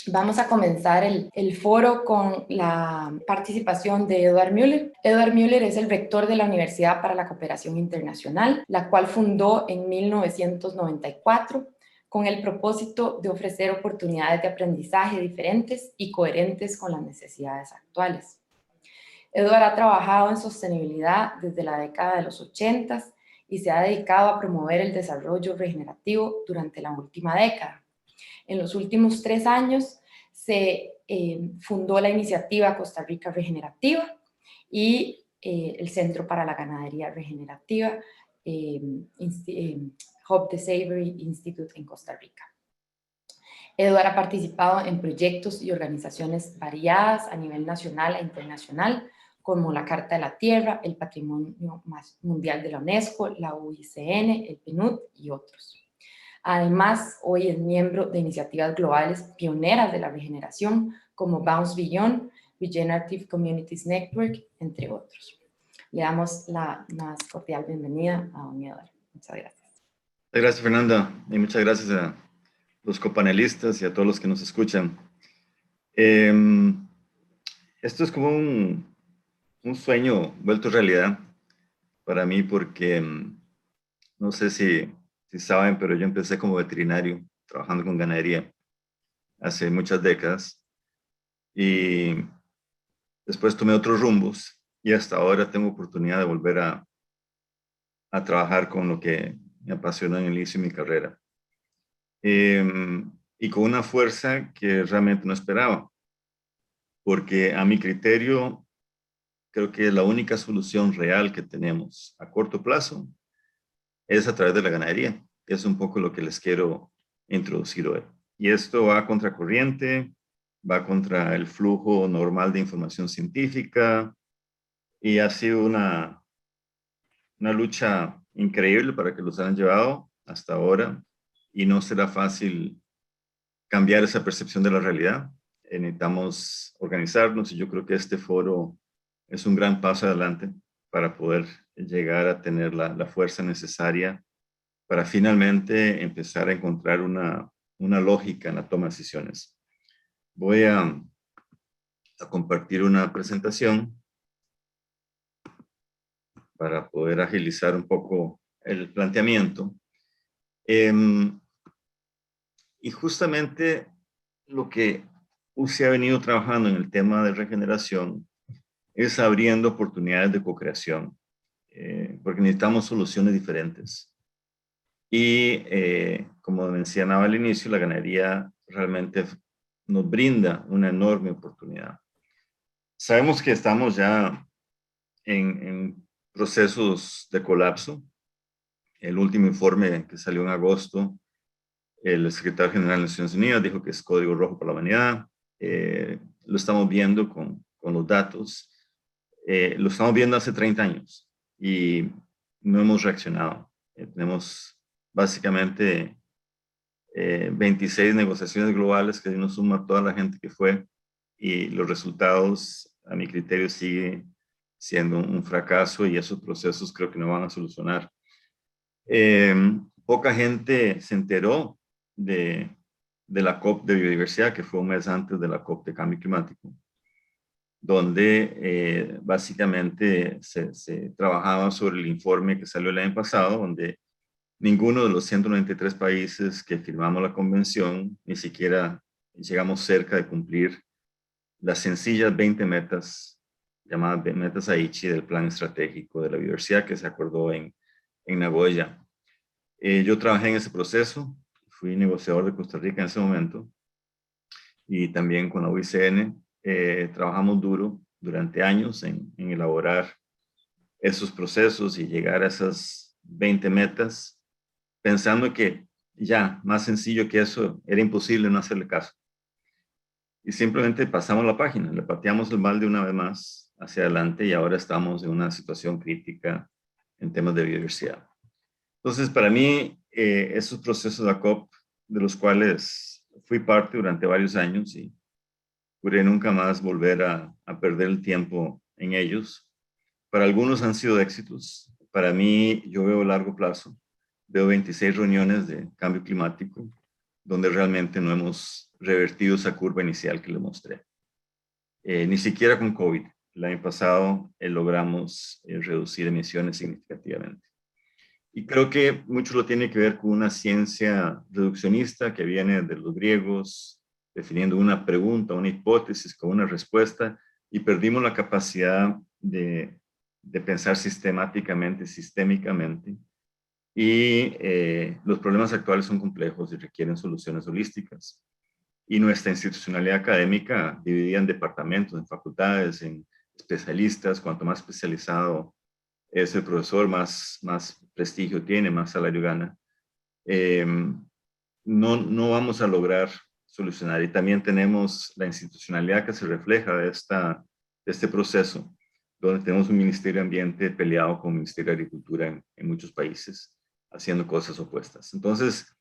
Vamos a comenzar el foro con la participación de Edward Müller. Edward Müller es el rector de la Universidad para la Cooperación Internacional, la cual fundó en 1994 con el propósito de ofrecer oportunidades de aprendizaje diferentes y coherentes con las necesidades actuales. Edward ha trabajado en sostenibilidad desde la década de los 80 y se ha dedicado a promover el desarrollo regenerativo durante la última década. En los últimos 3 años se fundó la iniciativa Costa Rica Regenerativa y el Centro para la Ganadería Regenerativa, Hope the Savory Institute en Costa Rica. Eduard ha participado en proyectos y organizaciones variadas a nivel nacional e internacional, como la Carta de la Tierra, el Patrimonio Mundial de la UNESCO, la UICN, el PNUD y otros. Además, hoy es miembro de iniciativas globales pioneras de la regeneración, como Bounce Beyond, Regenerative Communities Network, entre otros. Le damos la más cordial bienvenida a don Eduard. Muchas gracias. Gracias, Fernanda, y muchas gracias a los copanelistas y a todos los que nos escuchan. Esto es como un sueño vuelto realidad para mí porque no sé si saben, pero yo empecé como veterinario trabajando con ganadería hace muchas décadas y después tomé otros rumbos y hasta ahora tengo oportunidad de volver a trabajar con lo que me apasiona en el inicio de mi carrera. Y con una fuerza que realmente no esperaba, porque a mi criterio creo que la única solución real que tenemos a corto plazo es a través de la ganadería, que es un poco lo que les quiero introducir hoy. Y esto va contracorriente, va contra el flujo normal de información científica y ha sido una lucha increíble para que los hayan llevado hasta ahora y no será fácil cambiar esa percepción de la realidad. Necesitamos organizarnos y yo creo que este foro es un gran paso adelante para poder llegar a tener la fuerza necesaria para finalmente empezar a encontrar una lógica en la toma de decisiones. Voy a compartir una presentación para poder agilizar un poco el planteamiento. Y justamente lo que UCI ha venido trabajando en el tema de regeneración es abriendo oportunidades de co-creación, porque necesitamos soluciones diferentes. Y como mencionaba al inicio, la ganadería realmente nos brinda una enorme oportunidad. Sabemos que estamos ya en procesos de colapso. El último informe que salió en agosto, el secretario general de Naciones Unidas dijo que es código rojo para la humanidad. Lo estamos viendo con los datos. Lo estamos viendo hace 30 años y no hemos reaccionado. Tenemos básicamente 26 negociaciones globales que nos suma toda la gente que fue y los resultados, a mi criterio, siguen siendo un fracaso y esos procesos creo que no van a solucionar. Poca gente se enteró de la COP de biodiversidad, que fue un mes antes de la COP de cambio climático, donde básicamente se trabajaba sobre el informe que salió el año pasado, donde ninguno de los 193 países que firmamos la convención ni siquiera llegamos cerca de cumplir las sencillas 20 metas, llamadas metas Aichi, del plan estratégico de la biodiversidad que se acordó en Nagoya. Yo trabajé en ese proceso, fui negociador de Costa Rica en ese momento y también con la UICN. Trabajamos duro durante años en elaborar esos procesos y llegar a esas 20 metas, pensando que ya, más sencillo que eso, era imposible no hacerle caso. Y simplemente pasamos la página, le pateamos el balde una vez más hacia adelante y ahora estamos en una situación crítica en temas de biodiversidad. Entonces, para mí, esos procesos de la COP, de los cuales fui parte durante varios años y juré nunca más volver a perder el tiempo en ellos. Para algunos han sido éxitos. Para mí, yo veo a largo plazo. Veo 26 reuniones de cambio climático, donde realmente no hemos revertido esa curva inicial que le mostré. Ni siquiera con COVID. El año pasado logramos reducir emisiones significativamente. Y creo que mucho lo tiene que ver con una ciencia reduccionista que viene de los griegos, definiendo una pregunta, una hipótesis con una respuesta, y perdimos la capacidad de pensar sistemáticamente, sistémicamente. Y los problemas actuales son complejos y requieren soluciones holísticas. Y nuestra institucionalidad académica, dividida en departamentos, en facultades, en especialistas, cuanto más especializado es el profesor, más prestigio tiene, más salario gana. No vamos a lograr solucionar. Y también tenemos la institucionalidad que se refleja de este proceso, donde tenemos un Ministerio de Ambiente peleado con el Ministerio de Agricultura en muchos países, haciendo cosas opuestas. Entonces,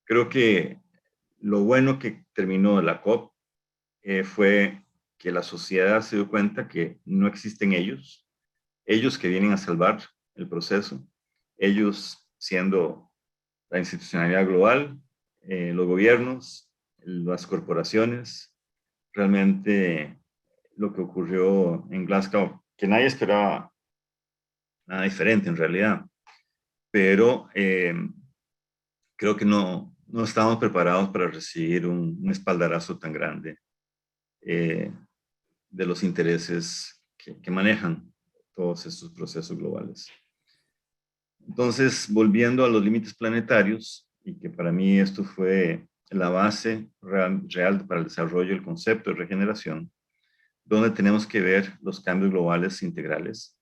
creo que lo bueno que terminó la COP fue que la sociedad se dio cuenta que no existen ellos que vienen a salvar el proceso, ellos siendo la institucionalidad global, los gobiernos, las corporaciones. Realmente lo que ocurrió en Glasgow, que nadie esperaba nada diferente en realidad, pero creo que no estábamos preparados para recibir un espaldarazo tan grande de los intereses que manejan todos estos procesos globales. Entonces, volviendo a los límites planetarios, y que para mí esto fue la base real para el desarrollo del concepto de regeneración, donde tenemos que ver los cambios globales integrales,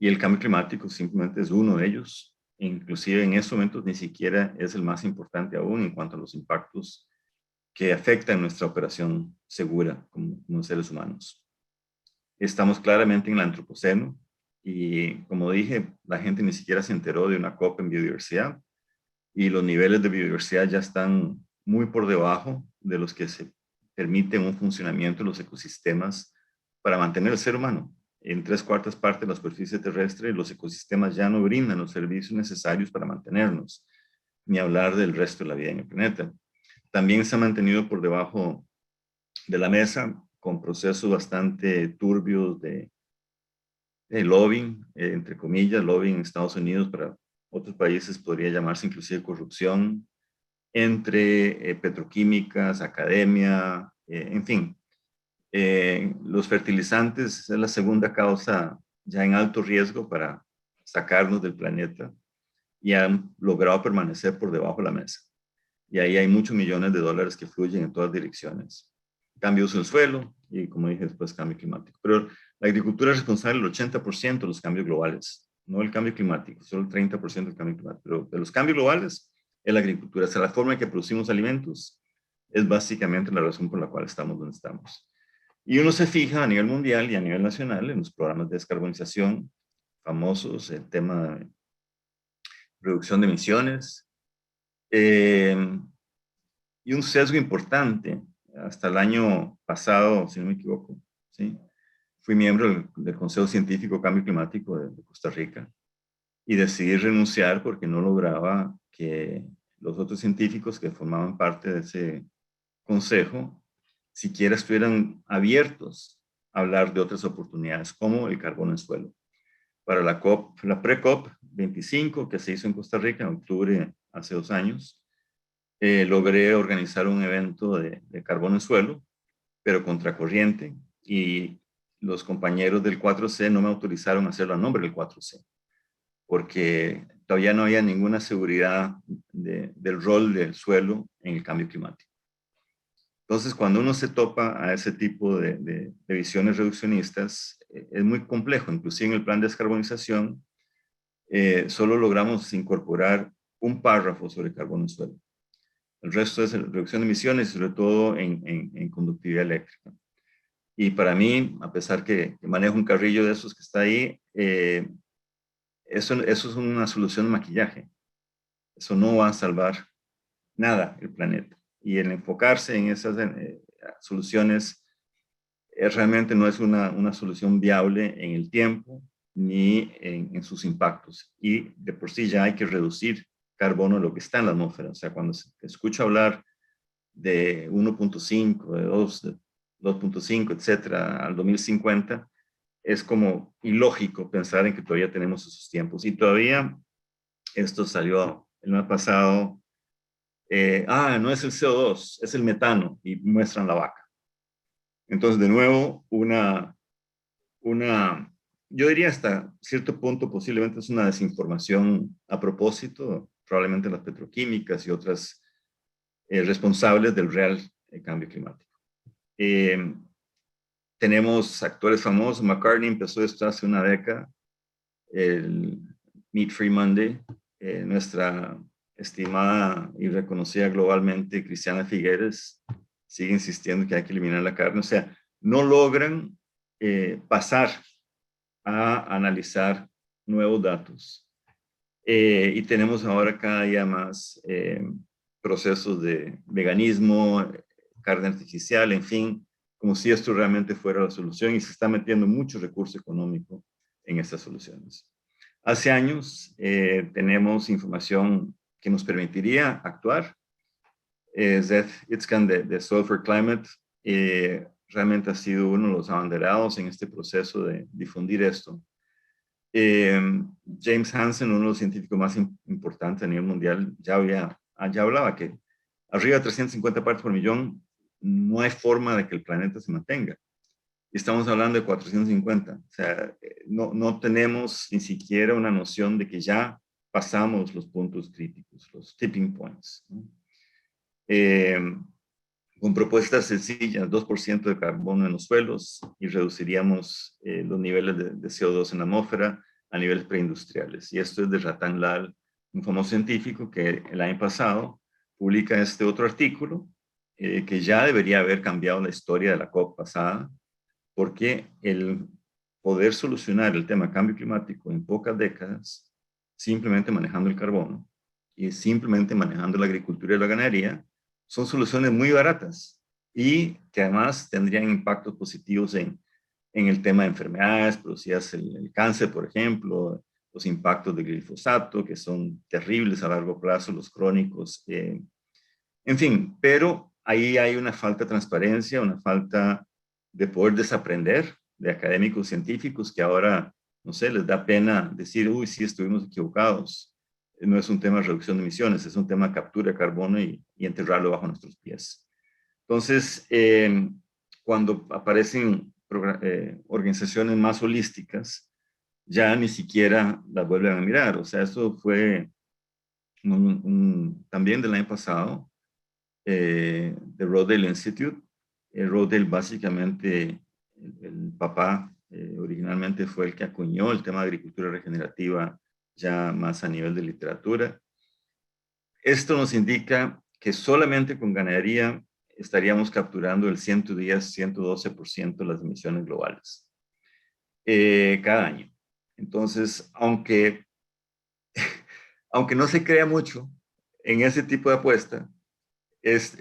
y el cambio climático simplemente es uno de ellos. Inclusive en estos momentos ni siquiera es el más importante aún en cuanto a los impactos que afectan nuestra operación segura como seres humanos. Estamos claramente en el antropoceno, y como dije, la gente ni siquiera se enteró de una COP en biodiversidad, y los niveles de biodiversidad ya están muy por debajo de los que se permiten un funcionamiento de los ecosistemas para mantener el ser humano. En 3/4 partes de la superficie terrestre, los ecosistemas ya no brindan los servicios necesarios para mantenernos, ni hablar del resto de la vida en el planeta. También se ha mantenido por debajo de la mesa con procesos bastante turbios de lobbying, entre comillas, lobbying en Estados Unidos, para otros países podría llamarse inclusive corrupción, entre petroquímicas, academia, en fin. Los fertilizantes es la segunda causa ya en alto riesgo para sacarnos del planeta, y han logrado permanecer por debajo de la mesa. Y ahí hay muchos millones de dólares que fluyen en todas direcciones. Cambio de uso del suelo y, como dije después, cambio climático. Pero la agricultura es responsable del 80% de los cambios globales, no el cambio climático, solo el 30% del cambio climático. Pero de los cambios globales es la agricultura. O sea, la forma en que producimos alimentos es básicamente la razón por la cual estamos donde estamos. Y uno se fija a nivel mundial y a nivel nacional en los programas de descarbonización famosos, el tema de reducción de emisiones, y un sesgo importante. Hasta el año pasado, si no me equivoco, ¿sí? Fui miembro del Consejo Científico Cambio Climático de Costa Rica, y decidí renunciar porque no lograba que los otros científicos que formaban parte de ese consejo siquiera estuvieran abiertos a hablar de otras oportunidades, como el carbono en suelo. Para la COP, la pre-COP 25, que se hizo en Costa Rica en octubre hace 2 años, logré organizar un evento de carbono en suelo, pero contracorriente, y los compañeros del 4C no me autorizaron a hacerlo a nombre del 4C, porque todavía no había ninguna seguridad del rol del suelo en el cambio climático. Entonces, cuando uno se topa a ese tipo de visiones reduccionistas, es muy complejo. Inclusive en el plan de descarbonización, solo logramos incorporar un párrafo sobre carbono en suelo. El resto es reducción de emisiones, sobre todo en conductividad eléctrica. Y para mí, a pesar que manejo un carrillo de esos que está ahí, eso es una solución de maquillaje. Eso no va a salvar nada el planeta. Y el enfocarse en esas soluciones realmente no es una solución viable en el tiempo ni en sus impactos. Y de por sí ya hay que reducir carbono, lo que está en la atmósfera. O sea, cuando se escucha hablar de 1.5, de 2, de 2.5, etcétera, al 2050, es como ilógico pensar en que todavía tenemos esos tiempos. Y todavía, esto salió el mes pasado, no es el CO2, es el metano, y muestran la vaca. Entonces, de nuevo, yo diría hasta cierto punto posiblemente es una desinformación a propósito, probablemente las petroquímicas y otras responsables del real cambio climático. Tenemos actores famosos, McCartney empezó esto hace una década, el Meat Free Monday, nuestra estimada y reconocida globalmente Cristiana Figueres sigue insistiendo que hay que eliminar la carne, o sea, no logran pasar a analizar nuevos datos. Y tenemos ahora cada día más procesos de veganismo, carne artificial, en fin, como si esto realmente fuera la solución y se está metiendo mucho recurso económico en estas soluciones. Hace años tenemos información que nos permitiría actuar. Zeth Itzkan de Soil for Climate realmente ha sido uno de los abanderados en este proceso de difundir esto. James Hansen, uno de los científicos más importantes a nivel mundial, ya hablaba que arriba de 350 partes por millón no hay forma de que el planeta se mantenga. Estamos hablando de 450. O sea, no tenemos ni siquiera una noción de que ya pasamos los puntos críticos, los tipping points, ¿no? Con propuestas sencillas, 2% de carbono en los suelos y reduciríamos los niveles de CO2 en la atmósfera a niveles preindustriales. Y esto es de Ratan Lal, un famoso científico que el año pasado publica este otro artículo que ya debería haber cambiado la historia de la COP pasada, porque el poder solucionar el tema cambio climático en pocas décadas, simplemente manejando el carbono y simplemente manejando la agricultura y la ganadería, son soluciones muy baratas y que además tendrían impactos positivos en el tema de enfermedades producidas el cáncer, por ejemplo, los impactos del glifosato, que son terribles a largo plazo, los crónicos, en fin, pero ahí hay una falta de transparencia, una falta de poder desaprender de académicos científicos que ahora, no sé, les da pena decir, uy, sí, estuvimos equivocados. No es un tema de reducción de emisiones, es un tema de captura de carbono y enterrarlo bajo nuestros pies. Entonces, cuando aparecen organizaciones más holísticas, ya ni siquiera las vuelven a mirar. O sea, eso fue también del año pasado, de Rodale Institute. Rodale básicamente, el papá originalmente fue el que acuñó el tema de agricultura regenerativa ya más a nivel de literatura. Esto nos indica que solamente con ganadería estaríamos capturando el 110, 112% de las emisiones globales cada año. Entonces, aunque no se crea mucho en ese tipo de apuesta, es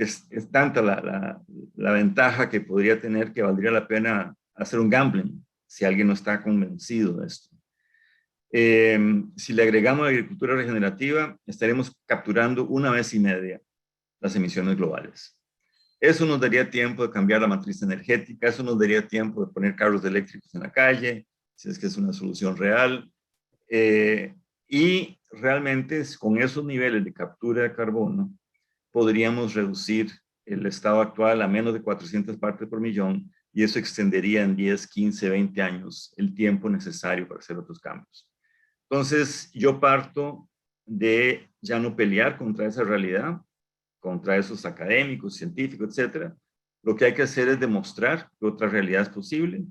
tanta la ventaja que podría tener que valdría la pena hacer un gambling si alguien no está convencido de esto. Si le agregamos la agricultura regenerativa, estaremos capturando 1,5 veces las emisiones globales. Eso nos daría tiempo de cambiar la matriz energética, eso nos daría tiempo de poner carros eléctricos en la calle, si es que es una solución real. Y realmente con esos niveles de captura de carbono, podríamos reducir el estado actual a menos de 400 partes por millón y eso extendería en 10, 15, 20 años el tiempo necesario para hacer otros cambios. Entonces, yo parto de ya no pelear contra esa realidad, contra esos académicos, científicos, etcétera. Lo que hay que hacer es demostrar que otra realidad es posible,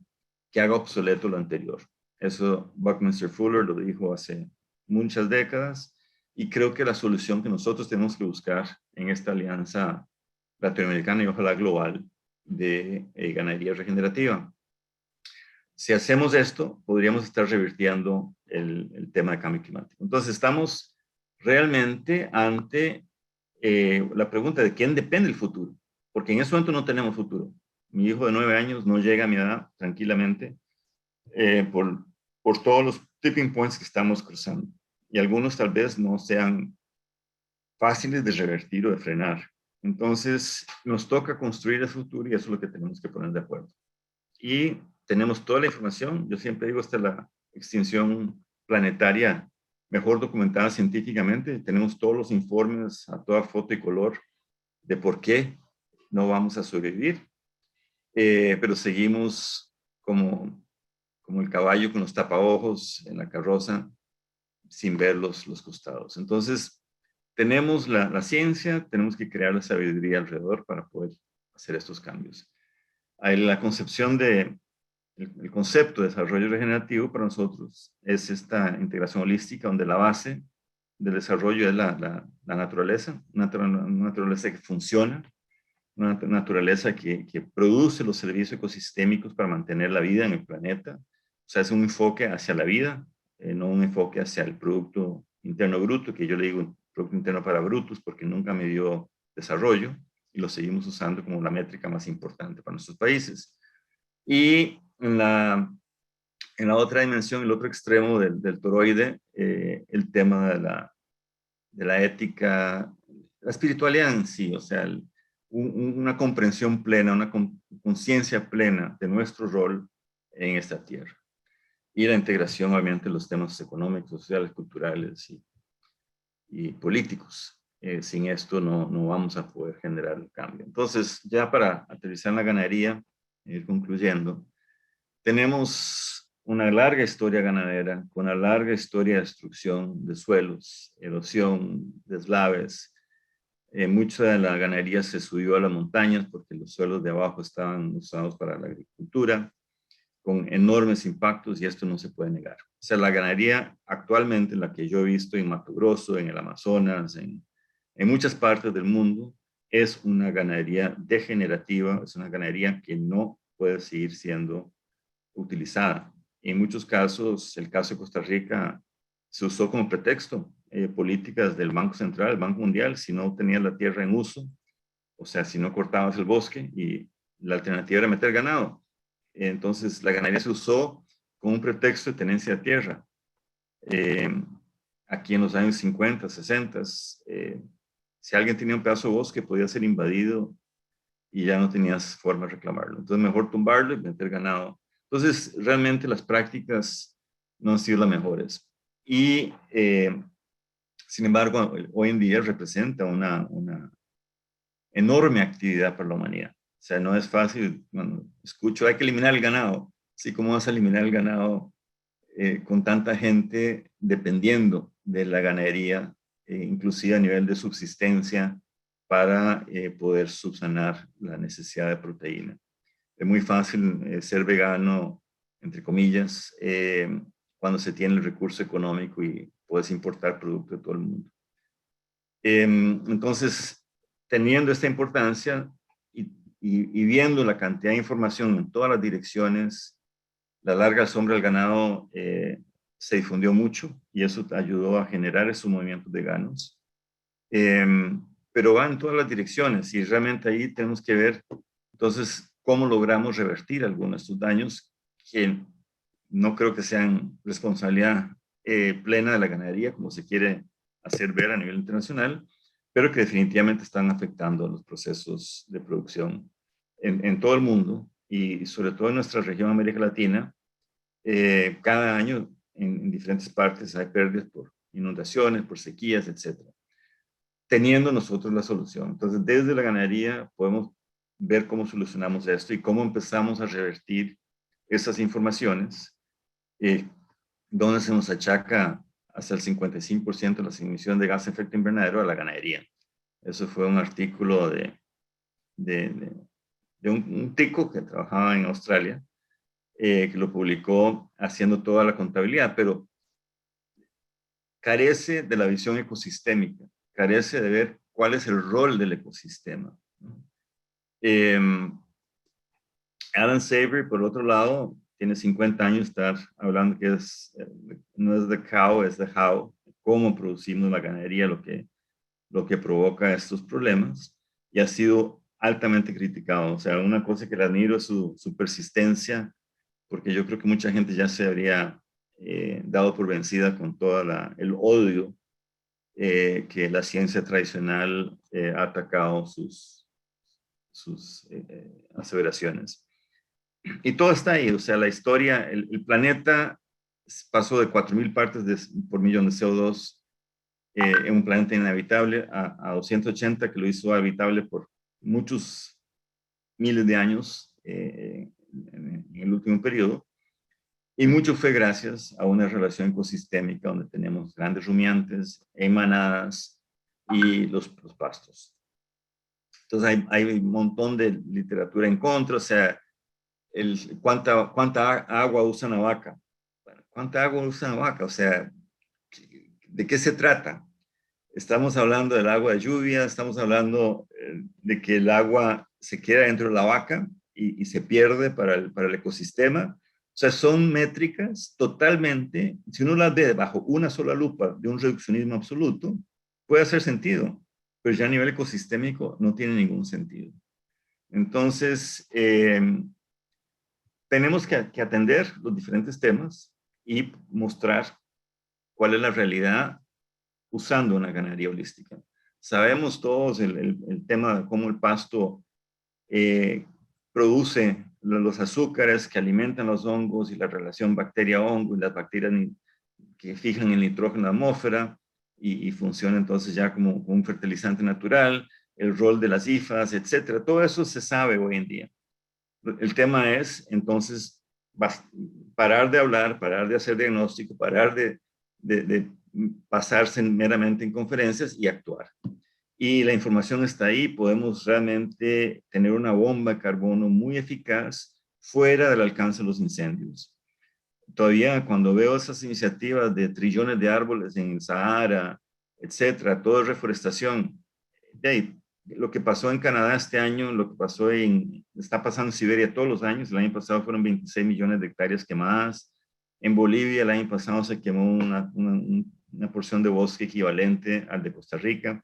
que haga obsoleto lo anterior. Eso Buckminster Fuller lo dijo hace muchas décadas y creo que la solución que nosotros tenemos que buscar en esta alianza latinoamericana y ojalá global de ganadería regenerativa. Si hacemos esto, podríamos estar revirtiendo el tema de cambio climático. Entonces, estamos realmente ante la pregunta de quién depende el futuro, porque en ese momento no tenemos futuro. Mi hijo de 9 años no llega a mi edad tranquilamente por todos los tipping points que estamos cruzando. Y algunos tal vez no sean fáciles de revertir o de frenar. Entonces, nos toca construir el futuro y eso es lo que tenemos que poner de acuerdo. Y tenemos toda la información. Yo siempre digo, esta es la extinción planetaria mejor documentada científicamente. Tenemos todos los informes a toda foto y color de por qué no vamos a sobrevivir. Pero seguimos como el caballo con los tapaojos en la carroza sin ver los costados. Entonces, tenemos la ciencia, tenemos que crear la sabiduría alrededor para poder hacer estos cambios. La concepción el concepto de desarrollo regenerativo para nosotros es esta integración holística donde la base del desarrollo es la naturaleza, una naturaleza que funciona, una naturaleza que produce los servicios ecosistémicos para mantener la vida en el planeta. O sea, es un enfoque hacia la vida, no un enfoque hacia el Producto Interno Bruto, que yo le digo Producto Interno para brutos porque nunca me dio desarrollo y lo seguimos usando como la métrica más importante para nuestros países. Y en la otra dimensión, el otro extremo del toroide, el tema de la ética, la espiritualidad en sí, o sea, una comprensión plena, una conciencia plena de nuestro rol en esta tierra. Y la integración, obviamente, de los temas económicos, sociales, culturales y políticos. Sin esto no vamos a poder generar el cambio. Entonces, ya para aterrizar en la ganadería, ir concluyendo, tenemos una larga historia ganadera, con una larga historia de destrucción de suelos, erosión, deslaves. Mucha de la ganadería se subió a las montañas porque los suelos de abajo estaban usados para la agricultura, con enormes impactos y esto no se puede negar. O sea, la ganadería actualmente, la que yo he visto en Mato Grosso, en el Amazonas, en muchas partes del mundo, es una ganadería degenerativa, es una ganadería que no puede seguir siendo utilizada. En muchos casos, el caso de Costa Rica se usó como pretexto, políticas del Banco Central, el Banco Mundial, si no tenías la tierra en uso, o sea, si no cortabas el bosque y la alternativa era meter ganado. Entonces, la ganadería se usó como un pretexto de tenencia de tierra. Eh, Aquí en los años 50, 60, si alguien tenía un pedazo de bosque, podía ser invadido y ya no tenías forma de reclamarlo. Entonces, mejor tumbarlo y meter ganado. Entonces, realmente las prácticas no han sido las mejores. Y, sin embargo, hoy en día representa una enorme actividad para la humanidad. O sea, no es fácil, bueno, escucho, hay que eliminar el ganado. Sí, ¿cómo vas a eliminar el ganado con tanta gente dependiendo de la ganadería, inclusive a nivel de subsistencia, para poder subsanar la necesidad de proteína? Es muy fácil ser vegano, entre comillas, cuando se tiene el recurso económico y puedes importar productos de todo el mundo. Entonces, teniendo esta importancia y viendo la cantidad de información en todas las direcciones, la larga sombra del ganado se difundió mucho y eso ayudó a generar esos movimientos veganos. Pero va en todas las direcciones y realmente ahí tenemos que ver entonces cómo logramos revertir algunos de estos daños que no creo que sean responsabilidad plena de la ganadería como se quiere hacer ver a nivel internacional, pero que definitivamente están afectando los procesos de producción en todo el mundo y sobre todo en nuestra región América Latina. Cada año en diferentes partes hay pérdidas por inundaciones, por sequías, etcétera, teniendo nosotros la solución. Entonces, desde la ganadería podemos ver cómo solucionamos esto y cómo empezamos a revertir esas informaciones, donde se nos achaca hasta el 55% de las emisiones de gas de efecto invernadero a la ganadería. Eso fue un artículo de un tico que trabajaba en Australia, que lo publicó haciendo toda la contabilidad, pero carece de la visión ecosistémica, carece de ver cuál es el rol del ecosistema. Alan Savory, por otro lado, tiene 50 años estar hablando que no es the cow, es the how, cómo producimos la ganadería, lo que provoca estos problemas, y ha sido altamente criticado. O sea, una cosa que le admiro es su persistencia, porque yo creo que mucha gente ya se habría dado por vencida con todo el odio que la ciencia tradicional ha atacado sus aseveraciones. Y todo está ahí, o sea, la historia, el planeta pasó de 4.000 partes por millón de CO2 en un planeta inhabitable a 280, que lo hizo habitable por muchos miles de años en el último periodo. Y mucho fue gracias a una relación ecosistémica donde tenemos grandes rumiantes, manadas y los pastos. Entonces hay un montón de literatura en contra, o sea, ¿cuánta agua usa una vaca? Bueno, ¿cuánta agua usa una vaca? O sea, ¿de qué se trata? Estamos hablando del agua de lluvia, estamos hablando de que el agua se queda dentro de la vaca y se pierde para el ecosistema. O sea, son métricas totalmente, si uno las ve bajo una sola lupa de un reduccionismo absoluto, puede hacer sentido, pero ya a nivel ecosistémico no tiene ningún sentido. Entonces, tenemos que atender los diferentes temas y mostrar cuál es la realidad usando una ganadería holística. Sabemos todos el tema de cómo el pasto produce los azúcares que alimentan los hongos y la relación bacteria-hongo y las bacterias que fijan el nitrógeno en la atmósfera y funciona entonces ya como un fertilizante natural, el rol de las hifas, etcétera. Todo eso se sabe hoy en día. El tema es entonces parar de hablar, parar de hacer diagnóstico, parar de pasarse meramente en conferencias y actuar. Y la información está ahí, podemos realmente tener una bomba de carbono muy eficaz fuera del alcance de los incendios. Todavía cuando veo esas iniciativas de trillones de árboles en el Sahara, etcétera, todo es reforestación. Lo que pasó en Canadá este año, lo que está pasando en Siberia todos los años, el año pasado fueron 26 millones de hectáreas quemadas. En Bolivia el año pasado se quemó una porción de bosque equivalente al de Costa Rica.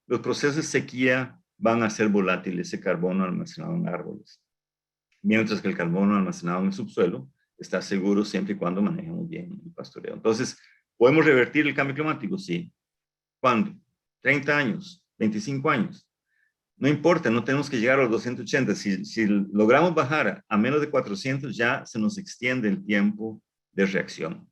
Los procesos de sequía van a ser volátiles, ese carbono almacenado en árboles, mientras que el carbono almacenado en el subsuelo está seguro siempre y cuando manejemos bien el pastoreo. Entonces, ¿podemos revertir el cambio climático? Sí. ¿Cuándo? 30 años, 25 años. No importa, no tenemos que llegar a los 280. Si logramos bajar a menos de 400, ya se nos extiende el tiempo de reacción.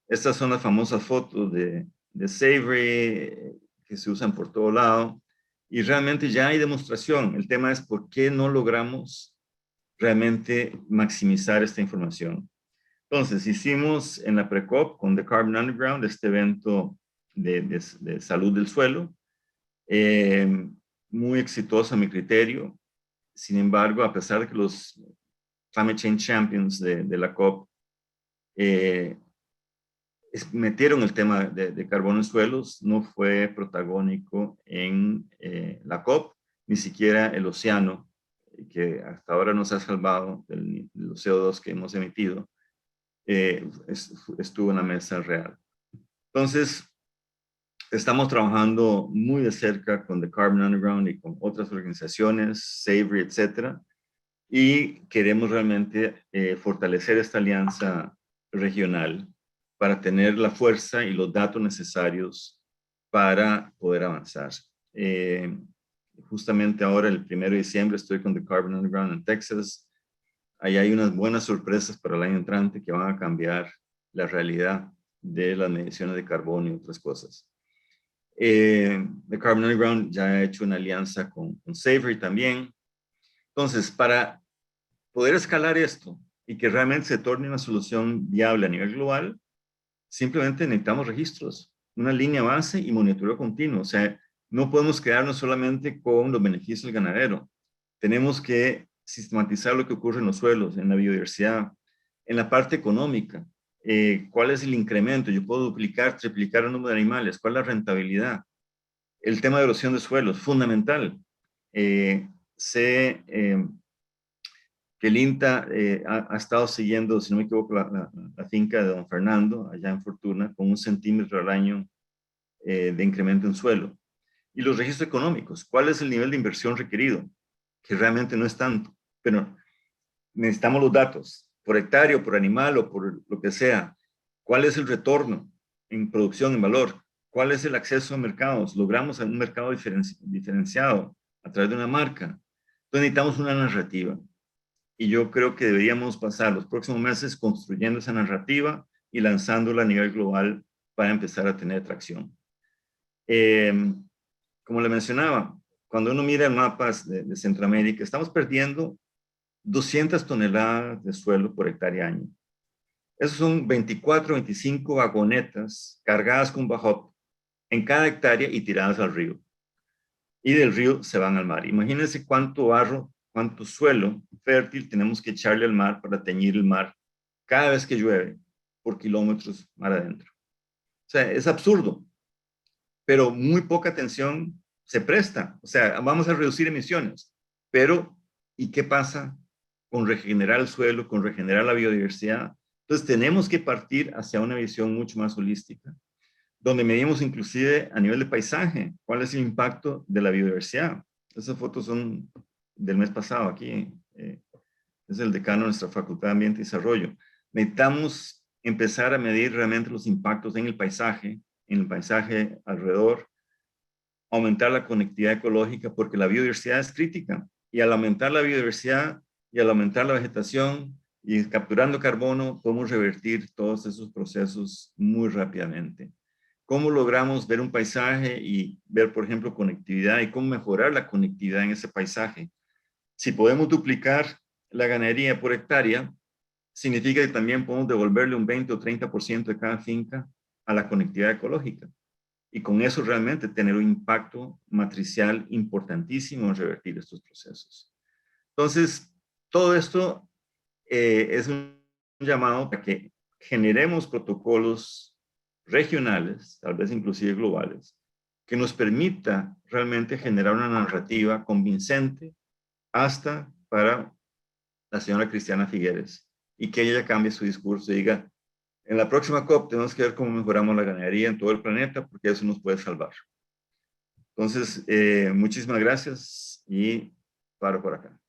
Estas son las famosas fotos de Savory que se usan por todo lado y realmente ya hay demostración. El tema es por qué no logramos realmente maximizar esta información. Entonces, hicimos en la Precop con The Carbon Underground este evento de salud del suelo, muy exitoso a mi criterio. Sin embargo, a pesar de que los Climate Change Champions de la COP metieron el tema de carbono en suelos, no fue protagónico en la COP, ni siquiera el océano, que hasta ahora nos ha salvado de los CO2 que hemos emitido, estuvo en la mesa real. Entonces, estamos trabajando muy de cerca con The Carbon Underground y con otras organizaciones, Savory, etcétera, y queremos realmente fortalecer esta alianza regional para tener la fuerza y los datos necesarios para poder avanzar. Justamente ahora, el 1 de diciembre, estoy con The Carbon Underground en Texas. Ahí hay unas buenas sorpresas para el año entrante que van a cambiar la realidad de las mediciones de carbono y otras cosas. The Carbon Underground ya ha hecho una alianza con Savory también. Entonces, para poder escalar esto y que realmente se torne una solución viable a nivel global, simplemente necesitamos registros, una línea base y monitoreo continuo. O sea, no podemos quedarnos solamente con los beneficios del ganadero. Tenemos que sistematizar lo que ocurre en los suelos, en la biodiversidad, en la parte económica. ¿Cuál es el incremento? Yo puedo duplicar, triplicar el número de animales. ¿Cuál es la rentabilidad? El tema de erosión de suelos, fundamental. Que el INTA ha estado siguiendo, si no me equivoco, la finca de don Fernando, allá en Fortuna, con 1 centímetro al año de incremento en suelo. Y los registros económicos, ¿cuál es el nivel de inversión requerido? Que realmente no es tanto, pero necesitamos los datos, por hectárea, por animal o por lo que sea. ¿Cuál es el retorno en producción, en valor? ¿Cuál es el acceso a mercados? Logramos un mercado diferenciado a través de una marca. Entonces necesitamos una narrativa. Y yo creo que deberíamos pasar los próximos meses construyendo esa narrativa y lanzándola a nivel global para empezar a tener tracción. Como le mencionaba, cuando uno mira mapas de Centroamérica, estamos perdiendo 200 toneladas de suelo por hectárea año. Esos son 24, 25 vagonetas cargadas con bajote en cada hectárea y tiradas al río. Y del río se van al mar. Imagínense cuánto barro, cuánto suelo fértil tenemos que echarle al mar para teñir el mar cada vez que llueve por kilómetros mar adentro. O sea, es absurdo, pero muy poca atención se presta. O sea, vamos a reducir emisiones, pero ¿y qué pasa con regenerar el suelo, con regenerar la biodiversidad? Entonces tenemos que partir hacia una visión mucho más holística, donde medimos inclusive a nivel de paisaje, cuál es el impacto de la biodiversidad. Esas fotos son del mes pasado aquí, es el decano de nuestra Facultad de Ambiente y Desarrollo. Necesitamos empezar a medir realmente los impactos en el paisaje alrededor, aumentar la conectividad ecológica, porque la biodiversidad es crítica, y al aumentar la biodiversidad y al aumentar la vegetación y capturando carbono, podemos revertir todos esos procesos muy rápidamente. ¿Cómo logramos ver un paisaje y ver, por ejemplo, conectividad y cómo mejorar la conectividad en ese paisaje? Si podemos duplicar la ganadería por hectárea, significa que también podemos devolverle un 20 o 30% de cada finca a la conectividad ecológica. Y con eso realmente tener un impacto matricial importantísimo en revertir estos procesos. Entonces, todo esto es un llamado para que generemos protocolos regionales, tal vez inclusive globales, que nos permita realmente generar una narrativa convincente hasta para la señora Cristiana Figueres y que ella cambie su discurso y diga, en la próxima COP tenemos que ver cómo mejoramos la ganadería en todo el planeta porque eso nos puede salvar. Entonces, muchísimas gracias y paro por acá.